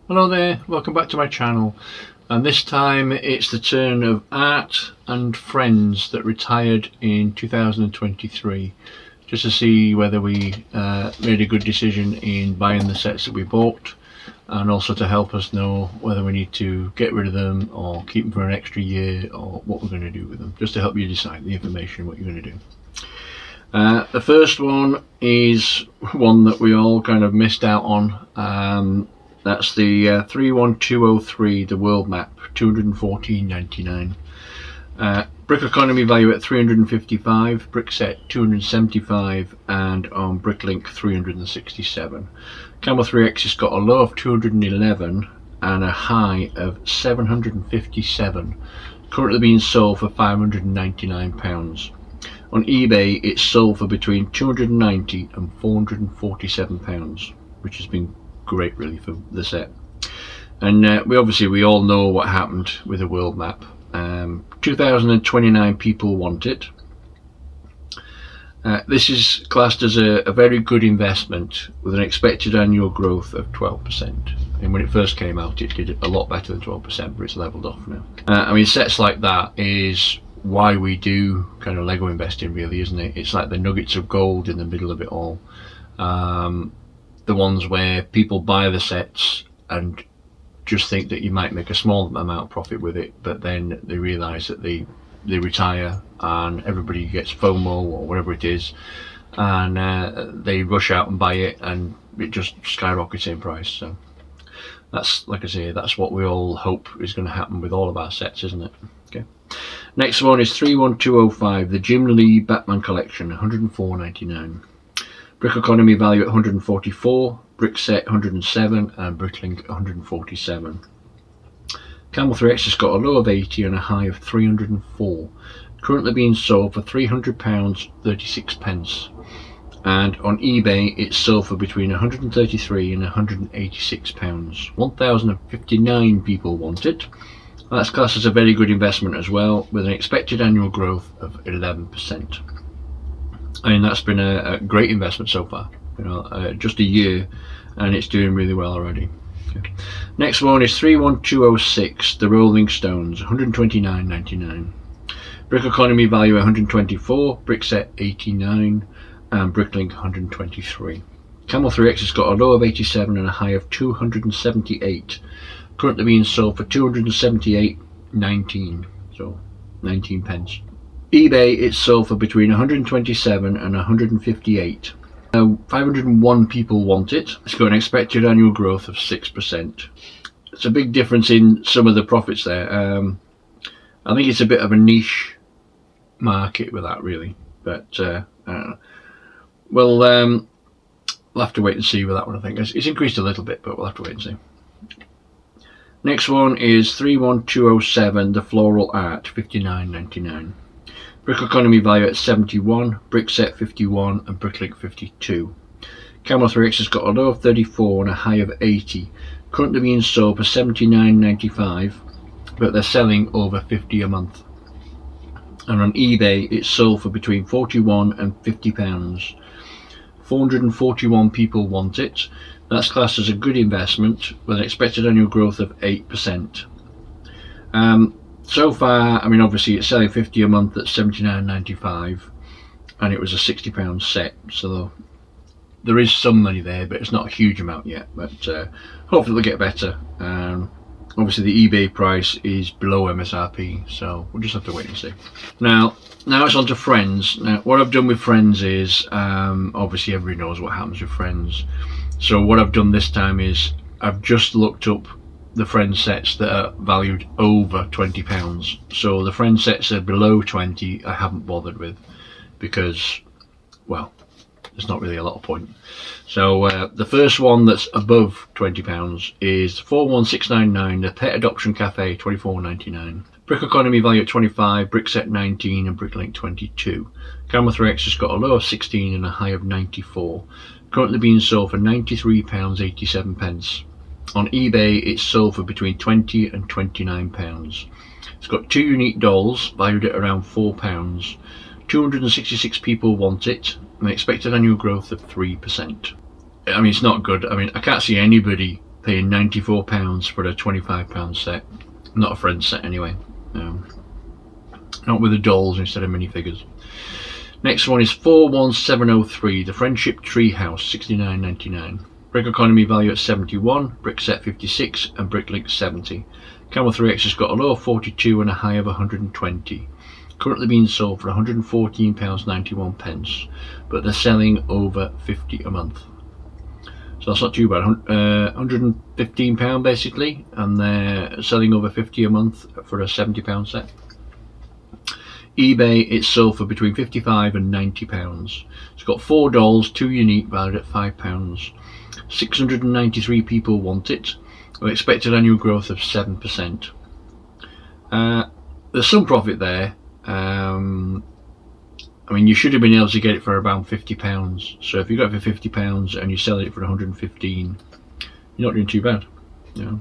Hello there, welcome back to my channel, and this time it's the turn of Art and friends that retired in 2023, just to see whether we made a good decision in buying the sets that we bought, and also to help us know whether we need to get rid of them or keep them for an extra year or what we're going to do with them, just to help you decide the information what you're going to do. The first one is one that we all kind of missed out on. That's the 31203, the world map, $214.99. Brickeconomy value at 355, BrickSet 275, and on Bricklink 367. Camel 3X has got a low of 211 and a high of 757, currently being sold for £599. On eBay it's sold for between £290 and £447, which has been great really for the set. And we all know what happened with the world map. 2029 people want it. This is classed as a very good investment with an expected annual growth of 12%. And when it first came out it did a lot better than 12%, but it's leveled off now. I mean, sets like that is why we do kind of Lego investing really, isn't it? It's like the nuggets of gold in the middle of it all. The ones where people buy the sets and just think that you might make a small amount of profit with it, but then they realise that they retire and everybody gets FOMO or whatever it is, and they rush out and buy it and it just skyrockets in price. So that's, like I say, that's what we all hope is going to happen with all of our sets, isn't it? Okay. Next one is 31205, the Jim Lee Batman collection, $104.99. Brickeconomy value at 144, BrickSet 107, and Bricklink 147. Camel 3X has got a low of 80 and a high of 304, currently being sold for £300 36 pence, and on eBay it's sold for between 133 and 186 pounds. 1,059 people want it. That's classed as a very good investment as well, with an expected annual growth of 11%. I mean, that's been a great investment so far. Just a year, and it's doing really well already. Okay. Next one is 31206, the Rolling Stones, $129.99. Brickeconomy value 124, BrickSet 89, and Bricklink 123. Camel 3X has got a low of 87 and a high of 278, currently being sold for 278.19, so 19 pence. eBay it's sold for between 127 and 158. Now 501 people want it. It's got an expected annual growth of 6%. It's a big difference in some of the profits there. I think it's a bit of a niche market with that really, but we'll have to wait and see with that one. I think it's increased a little bit, but we'll have to wait and see. Next one is 31207, the Floral Art, $59.99. Brickeconomy value at 71, BrickSet 51, and Bricklink 52. Camel 3X has got a low of 34 and a high of 80, currently being sold for $79.95, but they're selling over 50 a month. And on eBay it's sold for between 41 and 50 pounds. 441 people want it. That's classed as a good investment with an expected annual growth of 8%. So far, I mean, obviously it's selling 50 a month at $79.95, and it was a £60 set, so there is some money there, but it's not a huge amount yet, but hopefully it'll get better. Obviously the eBay price is below MSRP, so we'll just have to wait and see. Now it's on to friends. Now what I've done with friends is, obviously everybody knows what happens with friends, so what I've done this time is I've just looked up the friend sets that are valued over £20. So the friend sets are below 20 I haven't bothered with, because, well, there's not really a lot of point. So the first one that's above £20 is 41699, the Pet Adoption Cafe, £24.99. Brickeconomy value at 25, BrickSet 19, and Bricklink 22. Camel 3X has got a low of 16 and a high of 94, currently being sold for £93.87. On eBay it's sold for between 20 and 29 pounds. It's got two unique dolls valued at around £4. 266 people want it, and expected annual growth of 3%. I mean, it's not good. I mean, I can't see anybody paying £94 for a £25 set. Not a friend set anyway. Not with the dolls instead of minifigures. Next one is 41703, the Friendship Treehouse, $69.99. Brickeconomy value at 71, BrickSet 56, and Bricklink 70. Camel 3X has got a low of 42 and a high of 120. Currently being sold for £114.91, but they're selling over 50 a month. So that's not too bad. £115 basically, and they're selling over 50 a month for a £70 set. eBay, it's sold for between £55 and £90. It's got 4 dolls, 2 unique, valued at £5. 693 people want it, with expected annual growth of 7%. There's some profit there. I mean, you should have been able to get it for around £50. So if you got it for £50 and you sell it for 115, you're not doing too bad. You know.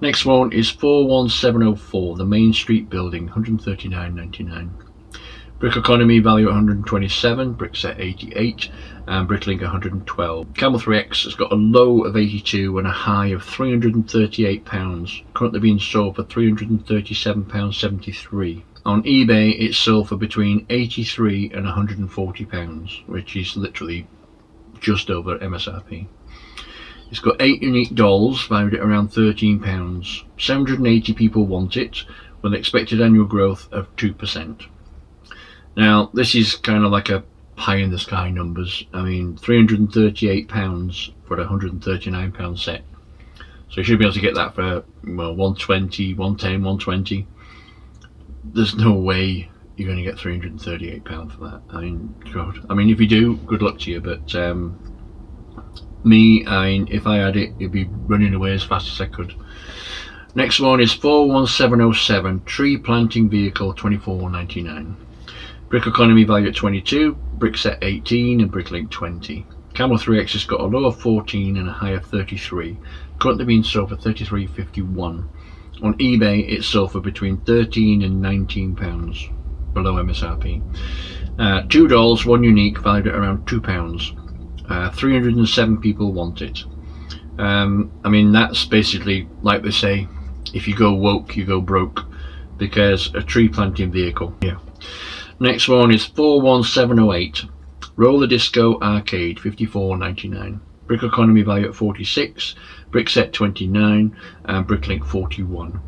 Next one is 41704, the Main Street Building, £139.99. Brickeconomy value at 127, BrickSet 88, and Bricklink 112. Camel 3X has got a low of 82 and a high of £338, currently being sold for £337.73. On eBay, it's sold for between £83 and £140, which is literally just over MSRP. It's got 8 unique dolls, valued at around £13. 780 people want it, with expected annual growth of 2%. Now, this is kind of like a pie in the sky numbers. I mean, £338 for a £139 set. So you should be able to get that for, well, 120, 110, 120. There's no way you're going to get £338 for that. I mean, God. I mean, if you do, good luck to you. But me, I mean, if I had it, it'd be running away as fast as I could. Next one is 41707, Tree Planting Vehicle, $24.99. Brickeconomy value at 22, BrickSet 18, and Bricklink 20. Camel 3X has got a low of 14 and a high of 33, currently being sold for £33.51. On eBay, it's sold for between £13 and £19, below MSRP. 2 dolls, 1 unique, valued at around £2. 307 people want it. I mean, that's basically, like they say, if you go woke, you go broke, because a tree planting vehicle. Yeah. Next one is 41708, Roller Disco Arcade, $54.99. Brickeconomy value at 46, BrickSet 29, and Bricklink 41.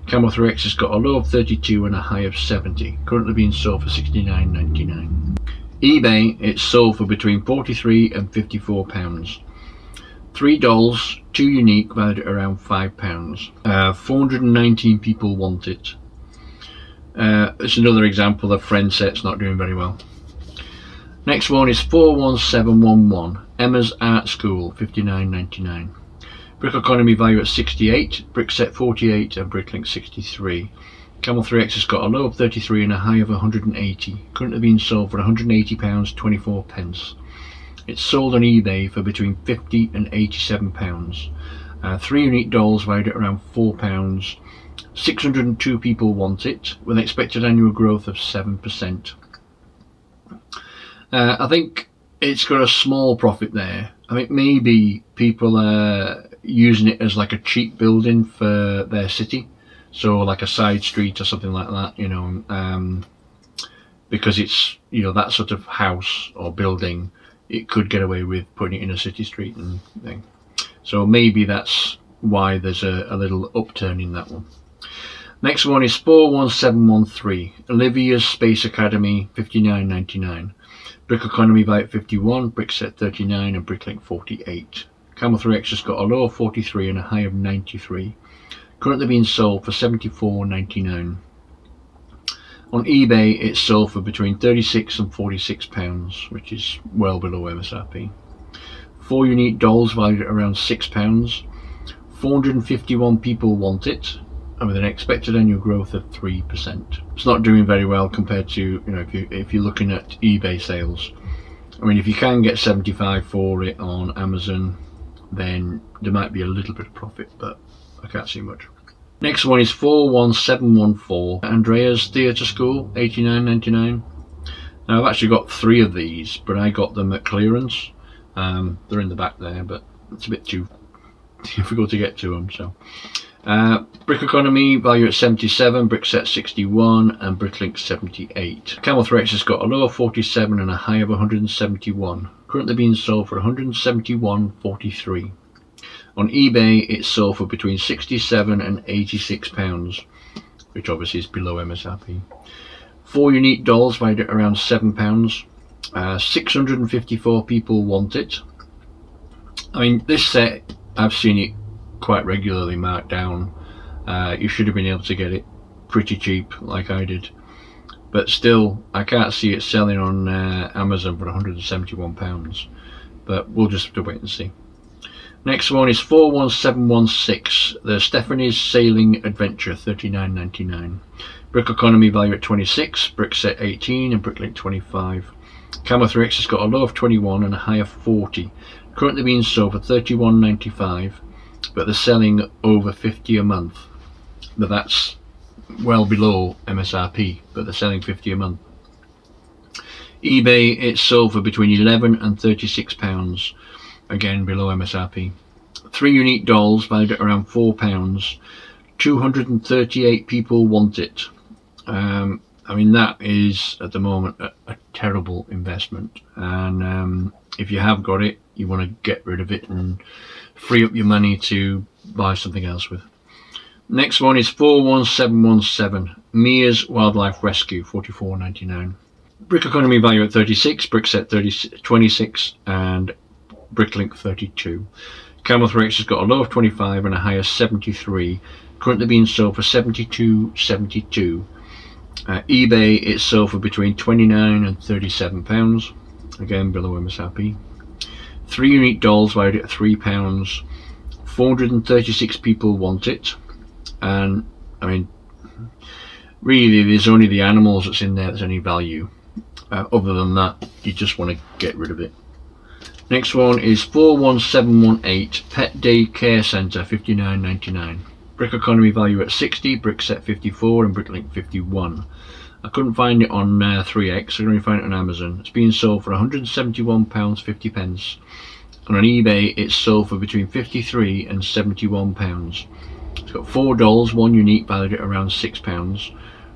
Camel 3X has got a low of 32 and a high of 70, currently being sold for £69.99. eBay, it's sold for between £43 and £54. 3 dolls, 2 unique, valued at around £5. 419 people want it. It's another example of friend sets not doing very well. Next one is 41711, Emma's Art School, $59.99. Brickeconomy value at 68, BrickSet 48, and Bricklink 63. Camel 3X has got a low of 33 and a high of 180, currently being sold for £180.24. It's sold on eBay for between £50 and £87. 3 unique dolls valued at around £4. 602 people want it, with expected annual growth of 7%. I think it's got a small profit there. I think maybe people are using it as like a cheap building for their city, so like a side street or something like that, you know, because it's, you know, that sort of house or building, it could get away with putting it in a city street and thing. So maybe that's why there's a little upturn in that one. Next one is 41713, Olivia's Space Academy, $59.99. Brickeconomy value at 51, BrickSet 39, and Bricklink 48. Camel 3X has got a low of 43 and a high of 93. Currently being sold for £74.99. On eBay, it's sold for between £36 and £46, which is well below MSRP. 4 unique dolls valued at around £6. 451 people want it, and with an expected annual growth of 3%. It's not doing very well compared to, you know, if you're looking at eBay sales. I mean, if you can get 75 for it on Amazon, then there might be a little bit of profit, but I can't see much. Next one is 41714, Andrea's Theatre School, $89.99. Now I've actually got 3 of these, but I got them at clearance. They're in the back there, but it's a bit too difficult to get to them. So Brickeconomy value at 77, BrickSet 61, and Bricklink 78. Camel Threx has got a low of 47 and a high of 171. Currently being sold for 171.43. On eBay, it's sold for between 67 and 86 pounds, which obviously is below MSRP. 4 unique dolls valued at around 7 pounds. 654 people want it. I mean, this set, I've seen it quite regularly marked down. You should have been able to get it pretty cheap, like I did. But still, I can't see it selling on Amazon for £171. But we'll just have to wait and see. Next one is 41716, the Stephanie's Sailing Adventure, $39.99. Brickeconomy value at 26, BrickSet 18, and Bricklink 25. Camel Threx has got a low of 21 and a high of 40. Currently being sold for $31.95, but they're selling over 50 a month. But that's well below MSRP, but they're selling 50 a month. eBay, it's sold for between 11 and 36 pounds, again below MSRP. 3 unique dolls valued at around 4 pounds. 238 people want it. I mean, that is at the moment a terrible investment, and if you have got it, you want to get rid of it and free up your money to buy something else with. Next one is 41717, Mia's Wildlife Rescue, $44.99. Brickeconomy value at 36, BrickSet 26, and Bricklink 32. Camel Threx has got a low of 25 and a high of 73, currently being sold for $72.72. eBay, it's sold for between 29 and 37 pounds, again below MSRP. 3 unique dolls valued at 3 pounds. 436 people want it, and I mean, really, there's only the animals that's in there that's any value. Other than that, you just want to get rid of it. Next one is 41718, Pet Day Care Centre, $59.99. Brickeconomy value at 60, BrickSet 54, and Bricklink 51. I couldn't find it on 3X, I can only find it on Amazon. It's being sold for £171.50, and on eBay it's sold for between £53 and £71. It's got 4 dolls, 1 unique valued at around £6.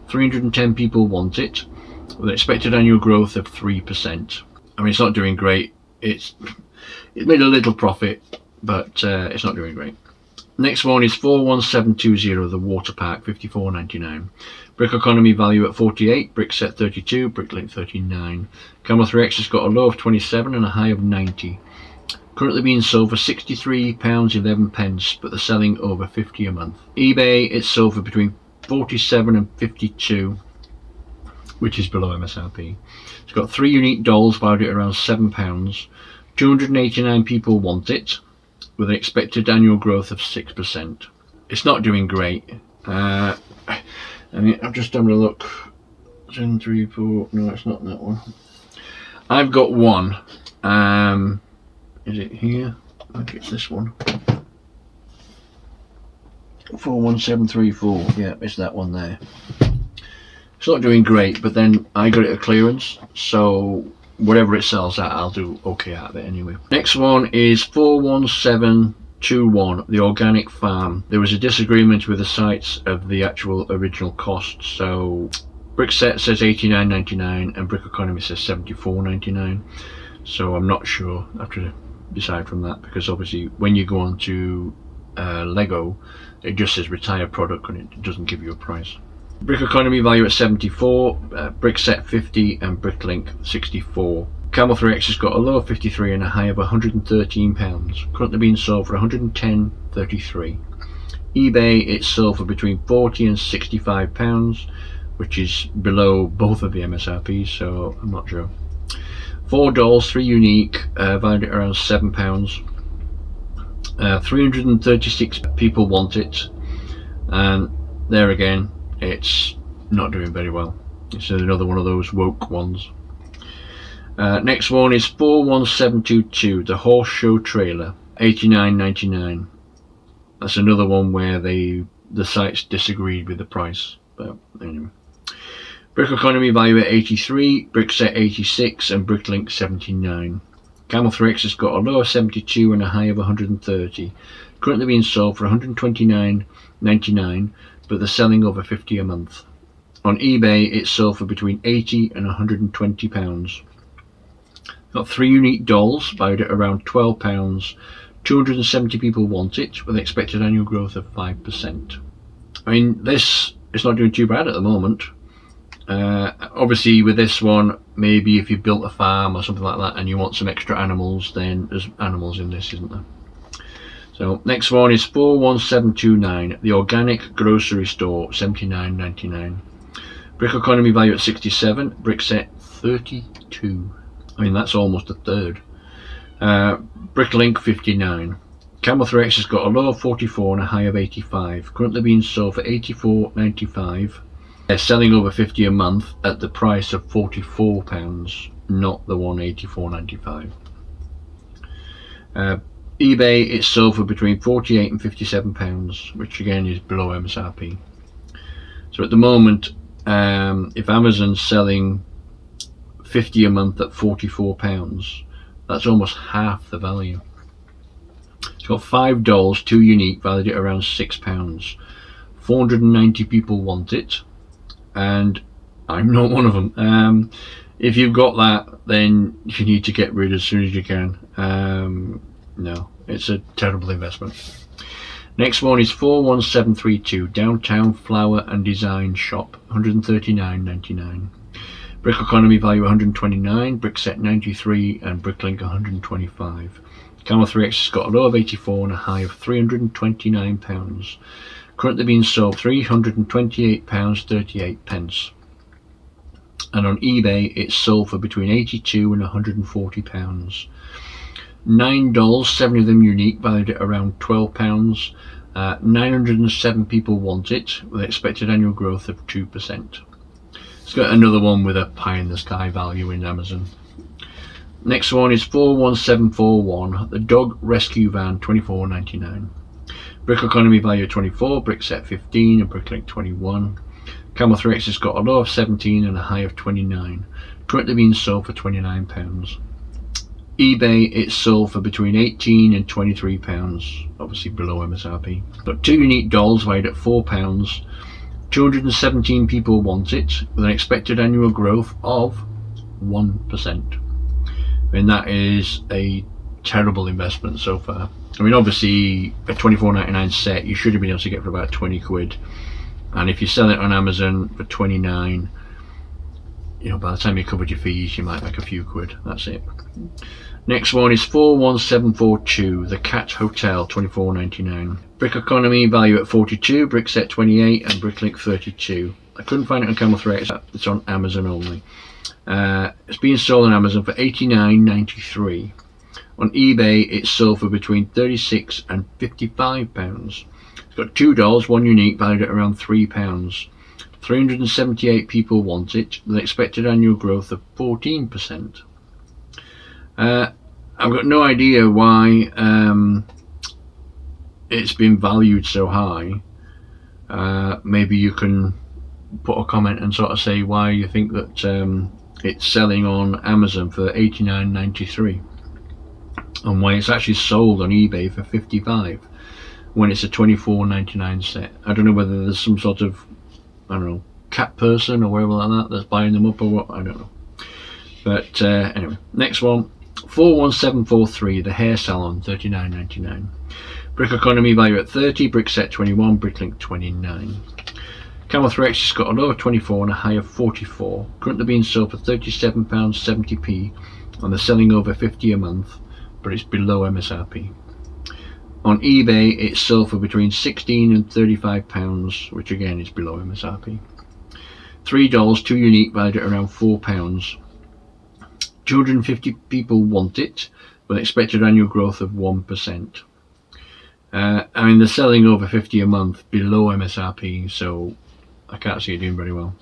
310 people want it, with an expected annual growth of 3%. I mean, it's not doing great. It made a little profit, but it's not doing great. Next one is 41720, the Water Park, $54.99. Brickeconomy value at 48, BrickSet 32, Bricklink 39. Camel Threx has got a low of 27 and a high of 90. Currently being sold for £63.11, but they're selling over 50 a month. eBay, it's sold for between 47 and 52, which is below MSRP. It's got 3 unique dolls valued at around £7. 289 people want it, with an expected annual growth of 6%. It's not doing great. I mean, I'm just having a look. 10, 3, 4. No, it's not that one. I've got one. Is it here? I think it's this one. 41734. Yeah, it's that one there. It's not doing great, but then I got it at clearance, so whatever it sells at, I'll do okay out of it anyway. Next one is 41721, the Organic Farm. There was a disagreement with the sites of the actual original cost, so BrickSet says $89.99 and Brickeconomy says $74.99. So I'm not sure. I have to decide from that, because obviously when you go on to Lego, it just says retire product and it doesn't give you a price. Brickeconomy value at 74, BrickSet 50, and Bricklink 64. Camel Threx has got a low of 53 and a high of £113, currently being sold for £110.33. eBay, it's sold for between £40 and £65, which is below both of the MSRPs, so I'm not sure. 4 dolls, 3 unique, valued at around £7. 336 people want it, and there again, it's not doing very well. It's another one of those woke ones. Next one is 41722, the Horse Show Trailer, $89.99. That's another one where the sites disagreed with the price, but anyway. Brickeconomy value at 83, BrickSet 86, and Bricklink 79. Camel 3X has got a low of 72 and a high of 130. Currently being sold for $129.99, but they're selling over 50 a month. On eBay, it's sold for between 80 and 120 pounds. Got 3 unique dolls valued at around £12. 270 people want it, with expected annual growth of 5%. I mean, this is not doing too bad at the moment. Obviously with this one, maybe if you built a farm or something like that and you want some extra animals, then there's animals in this, isn't there? So next one is 41729, the organic grocery store, $79.99. Brickeconomy value at 67, BrickSet 32. I mean, that's almost a third. Bricklink 59. Camel 3X has got a low of 44 and a high of 85. Currently being sold for £84.95. They're selling over 50 a month at the price of £44, not the £184.95. eBay, it's sold for between £48 and £57, which again is below MSRP. So at the moment, if Amazon's selling 50 a month at £44, that's almost half the value. It's got 5 dolls, 2 unique, valued at around £6. 490 people want it, and I'm not one of them. If you've got that, then you need to get rid as soon as you can. No, it's a terrible investment. Next one is 41732, Downtown Flower and Design Shop, $139.99. Brickeconomy value 129, BrickSet 93, and Bricklink 125. Camel 3X has got a low of 84 and a high of £329. Currently being sold £328.38. And on eBay, it's sold for between £82 and £140. 9 dolls, 7 of them unique, valued at around £12. 907 people want it, with expected annual growth of 2%. It's got another one with a pie in the sky value in Amazon. Next one is 41741, the Dog Rescue Van, $24.99. Brickeconomy value 24, BrickSet 15, and Bricklink 21. Camel 3X has got a low of 17 and a high of 29. Currently being sold for £29. eBay, it's sold for between £18 and £23, obviously below MSRP. Got 2 unique dolls valued at £4. 217 people want it, with an expected annual growth of 1%. I mean, that is a terrible investment so far. I mean, obviously a £24.99 set you should have been able to get for about 20 quid, and if you sell it on Amazon for 29, you know, by the time you covered your fees, you might make a few quid. That's it. Next one is 41742, the Cat Hotel, $24.99. Brickeconomy value at 42, BrickSet 28, and Bricklink 32. I couldn't find it on Camel 3X, it's on Amazon only. It's being sold on Amazon for £89.93. On eBay, it's sold for between £36 and £55. It's got 2 dolls, 1 unique, valued at around £3. 378 people want it, with an expected annual growth of 14%. I've got no idea why it's been valued so high. Maybe you can put a comment and sort of say why you think that it's selling on Amazon for $89.93 and why it's actually sold on eBay for $55 when it's a $24.99 set. I don't know whether there's some sort of, I don't know, cat person or whatever like that that's buying them up or what, I don't know. But anyway, next one, 41743, the Hair Salon, $39.99. Brickeconomy value at 30, BrickSet 21, Bricklink 29. Camel 3X has got a low of 24 and a high of 44, currently being sold for £37.70p, and they're selling over 50 a month, but it's below MSRP. On eBay, it's sold for between £16 and £35, which again is below MSRP. 3 dolls, 2 unique, valued at around £4. 250 people want it, with expected annual growth of 1%. I mean, they're selling over 50 a month below MSRP, so I can't see it doing very well.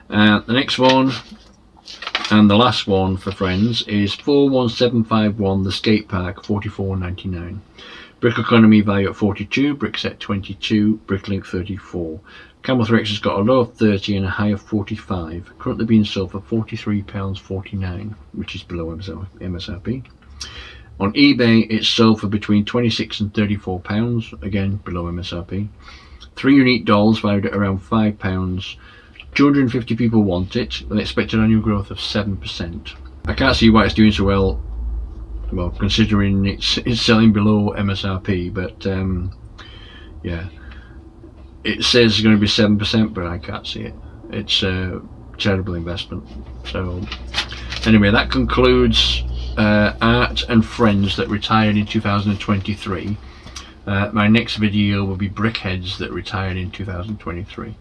The next one, and the last one for friends, is 41751, the Skate Park, $44.99. Brickeconomy value at 42, BrickSet 22, Bricklink 34. Camel 3X has got a low of 30 and a high of 45, currently being sold for £43.49, which is below MSRP. On eBay it's sold for between £26 and £34, again below MSRP. 3 unique dolls valued at around £5. 250 people want it, with an expected annual growth of 7%. I can't see why it's doing so well, considering it's selling below MSRP, but yeah, it says it's going to be 7%, but I can't see it. It's a terrible investment. So anyway, that concludes Art and Friends that retired in 2023. My next video will be Brickheads that retired in 2023.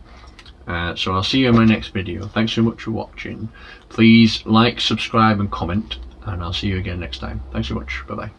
So I'll see you in my next video. Thanks so much for watching. Please like, subscribe and comment, and I'll see you again next time. Thanks so much. Bye bye.